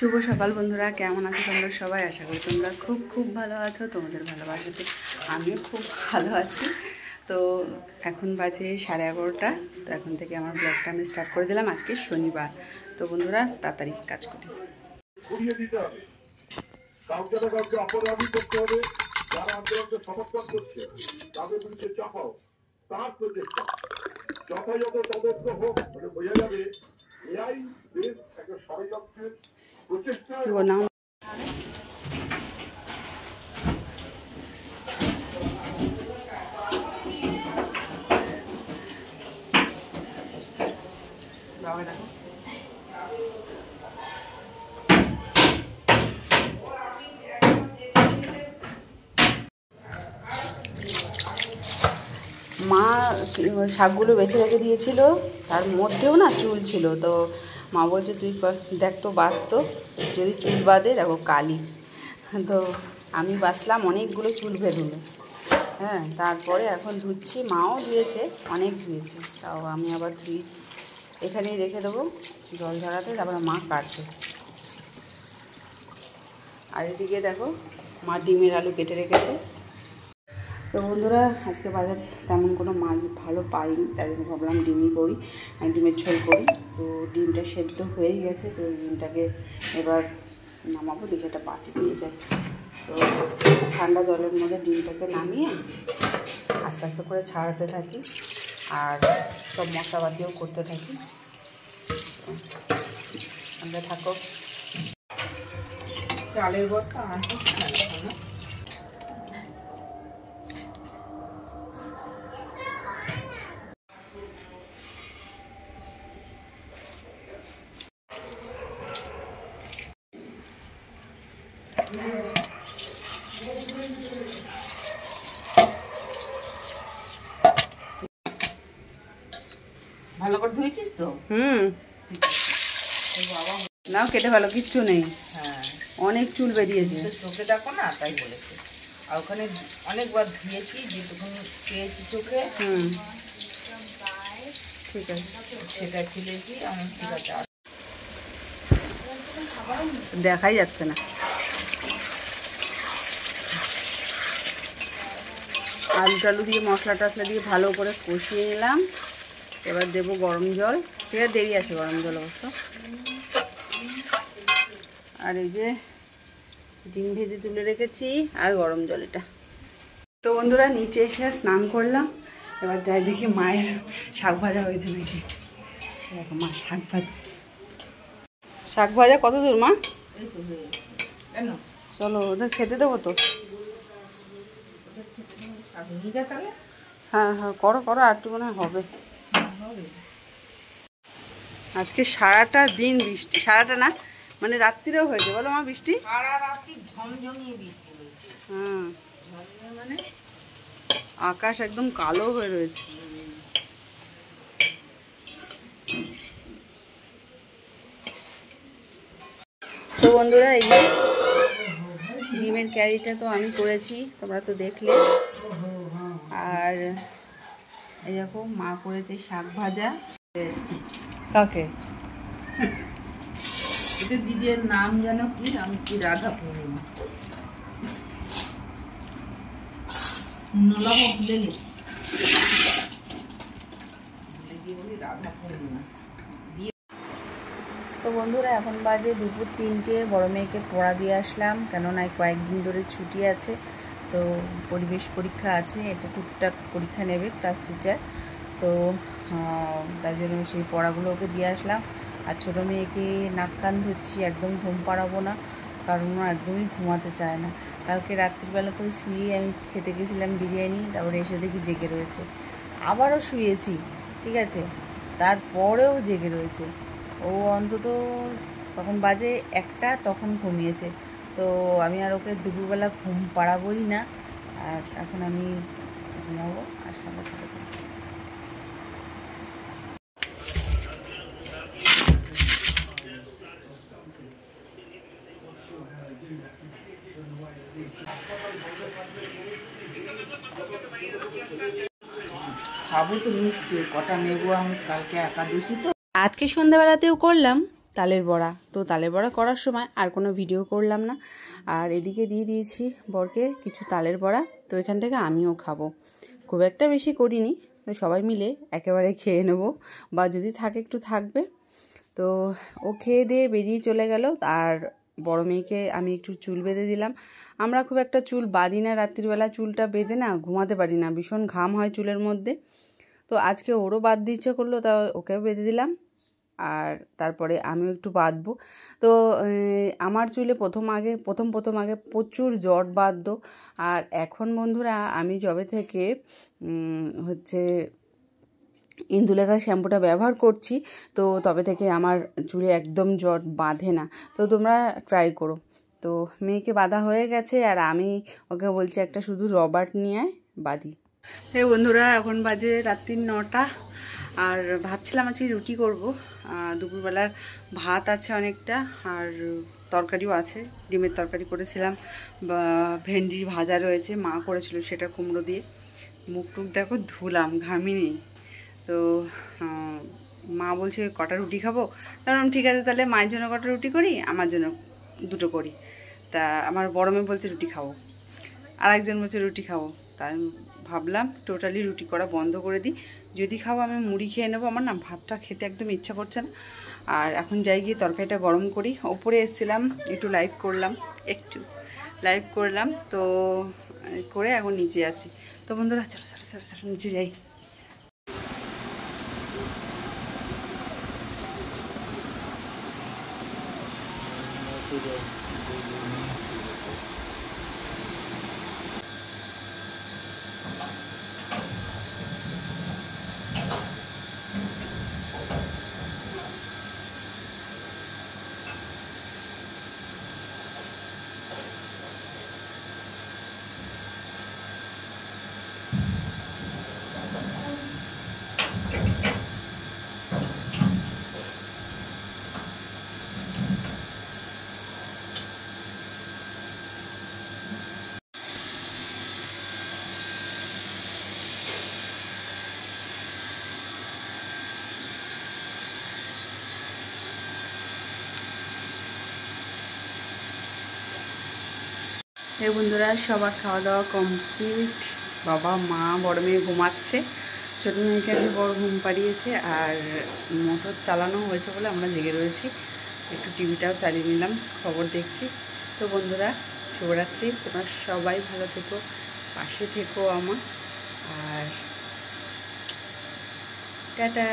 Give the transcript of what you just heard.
শুভ সকাল বন্ধুরা, কেমন আছো তোমরা সবাই? আশা করি তোমরা খুব খুব ভালো আছো। তোমাদের ভালোবাসাতে আমিও খুব ভালো আছি। তো এখন বাজে 11:30। তো এখন থেকে আমার ব্লগটা আমি স্টার্ট করে দিলাম। আজকে শনিবার। তো বন্ধুরা তাড়াতাড়ি কাজ করি। যথাযথ তদন্ত হোক, বোঝা যাবে এআই বেশ একটা ষড়যন্ত্রের প্রচেষ্টা। মা শাকগুলো বেছে রেখে দিয়েছিল, তার মধ্যেও না চুল ছিল। তো মা বলছে তুই দেখ তো বাঁচতো, যদি চুল বাঁধে দেখো কালি। তো আমি বাঁচলাম, অনেকগুলো চুল বেরোলো। হ্যাঁ, তারপরে এখন ধুচ্ছি। মাও ধুয়েছে, অনেক ধুয়েছে, তাও আমি আবার ধুই। এখানেই রেখে দেবো জল ঝরাতে, তারপরে মা কাটবে। আর এদিকে দেখো মা ডিমের আলু কেটে রেখেছে। তো বন্ধুরা, আজকে বাজারে তেমন কোনো মাছ ভালো পাইনি, তাই জন্য ভাবলাম ডিমই করি, ডিমের ঝোল করি। তো ডিমটা সেদ্ধ হয়েই গেছে। তো ডিমটাকে এবার নামাবো, দেখে একটা বাটি দিয়ে যায়। তো ঠান্ডা জলের মধ্যে ডিমটাকে নামিয়ে আস্তে আস্তে করে ছাড়াতে থাকি, আর সব মশলাপাতিও করতে থাকি। আমরা থাকো। চালের বস্তা আনতে না, ভালো করে ধুয়েছিস তো? নাও কেটে ভালো, কিচ্ছু নেই। হ্যাঁ, অনেক চুল বেরিয়েছে। চোখে দেখো না, তাই বলেছে। আর ওখানে অনেকবার ধুয়েছি, যেটুকুনি পেয়েছি চোখে। ঠিক আছে, সেটা খুলেছি। আমি ঠিক আছে, দেখাই যাচ্ছে না। আলু টালু দিয়ে মশলা টশলা দিয়ে ভালো করে কষিয়ে নিলাম। এবার দেবো গরম জল। সেটা দেরি আছে গরম জল অবশ্য। আর এই যে ডিম ভেজে তুলে রেখেছি, আর গরম জল এটা। তো বন্ধুরা, নিচে এসে স্নান করলাম। এবার যাই দেখি মায়ের শাক ভাজা হয়েছে নাকি। দেখো মা শাক ভাজছে। শাক ভাজা কত দূর মা? চলো ওদের খেতে দেবো তো। হ্যাঁ হ্যাঁ, করো করো, আর একটু মনে হবে। আজকে সারাটা দিন বৃষ্টি, সারাটা না মানে রাত্রিরেও হয়েছে, বলো মা বৃষ্টি? সারা রাত্রি ঝমঝমিয়ে বৃষ্টি হয়েছে। হ্যাঁ, মানে আকাশ একদম কালো হয়ে রয়েছে। তো বন্ধুরা, এই যে ডিমের ক্যারিটা তো আমি করেছি, তোমরা তো দেখলে। আর এই দেখো মা করেছে শাক ভাজা। কাকে? এটা দিদির নাম জানো কি? আমি কি রাধা পূর্ণিমা। নোলাবো ভুলে গেছি, রাধা পূর্ণিমা। তো বন্ধুরা, এখন বাজে দুপুর 3টে। বড় মেয়েকে পড়া দিয়ে আসলাম, কেননা কয়েকদিন ধরে ছুটি আছে। তো পরিবেশ পরীক্ষা আছে, এটা টুকটাক পরীক্ষা নেবে ক্লাস টিচার। তো তাই জন্য সেই পড়াগুলো ওকে দিয়ে আসলাম। আর ছোটো মেয়েকে নাক কান ধরছি, একদম ঘুম পাড়াবো না, কারণ ও একদমই ঘুমাতে চায় না। কালকে রাত্রিবেলা তো শুয়ে আমি খেতে গেছিলাম বিরিয়ানি, তারপরে এসে দেখি জেগে রয়েছে। আবারও শুয়েছি, ঠিক আছে, তারপরেও জেগে রয়েছে। ও অন্তত তখন বাজে 1টা, তখন ঘুমিয়েছে। তো আমি আর ওকে দুপুরবেলা ঘুম পাড়াবোই না। আর এখন আমি ঘুমাবো, আর সঙ্গে থাকবো। খাবো তো মিষ্টি, কটা নেবো আমি, কালকে একাদশী তো। আজকে সন্ধ্যাবেলাতেও করলাম তালের বড়া। তো তালের বড়া করার সময় আর কোনো ভিডিও করলাম না। আর এদিকে দিয়ে দিয়েছি বরকে কিছু তালের বড়া। তো এখান থেকে আমিও খাবো। খুব একটা বেশি করিনি, সবাই মিলে একেবারে খেয়ে নেব, বা যদি থাকে একটু থাকবে। তো ও খেয়ে দিয়ে বেরিয়ে চলে গেল। আর বড় মেয়েকে আমি একটু চুল বেঁধে দিলাম। আমরা খুব একটা চুল বাঁধি না, রাত্রিবেলা চুলটা বেঁধে না ঘুমাতে পারি না, ভীষণ ঘাম হয় চুলের মধ্যে। তো আজকে ওরও বাঁধতে ইচ্ছে করলো, তা ওকেও বেঁধে দিলাম। আর তারপরে আমিও একটু বাঁধবো। তো আমার চুলে প্রথম আগে প্রচুর জট বাঁধতো। আর এখন বন্ধুরা আমি যবে থেকে হচ্ছে ইন্দুলেখা শ্যাম্পুটা ব্যবহার করছি, তো তবে থেকে আমার চুলে একদম জট বাঁধে না। তো তোমরা ট্রাই করো। তো মেয়েকে বাঁধা হয়ে গেছে, আর আমি ওকে বলছি একটা শুধু রবার নিয়ে বাঁধি। এই বন্ধুরা এখন বাজে রাত্রি 9টা। আর ভাবছিলাম আজকে রুটি করব। দুপুরবেলার ভাত আছে অনেকটা, আর তরকারিও আছে। ডিমের তরকারি করেছিলাম, ভেন্ডির ভাজা রয়েছে, মা করেছিল সেটা কুমড়ো দিয়ে। মুখ টুক দেখো ধুলাম, ঘামি নেই। তো মা বলছে কটা রুটি খাবো। তারপর ঠিক আছে, তাহলে মায়ের জন্য কটা রুটি করি, আমার জন্য দুটো করি। তা আমার বড় মেয়ে বলছে রুটি খাবো, আর একজন বলছে রুটি খাবো। তাই ভাবলাম টোটালি রুটি করা বন্ধ করে দিই। যদি খাবো আমি মুড়ি খেয়ে নেবো, আমার না ভাতটা খেতে একদম ইচ্ছা করছে না। আর এখন যাই গিয়ে তরকারিটা গরম করি। ওপরে এসেছিলাম, একটু লাইভ করলাম, তো করে এখন নিচে আছি। তো বন্ধুরা চলো চলো চলো চলো নিচে যাই। এই বন্ধুরা সবার খাওয়া দাওয়া কমপ্লিট। বাবা মা বড় মেয়ে ঘুমাচ্ছে, ছোটো মেয়েকে আমি বড় ঘুম পাড়িয়েছে। আর মোটর চালানো হয়েছে বলে আমরা জেগে রয়েছি, একটু টিভিটাও চালিয়ে নিলাম, খবর দেখছি। তো বন্ধুরা শুভরাত্রি, তোমরা সবাই ভালো থেকো, পাশে থেকো আমার। আর টাটা।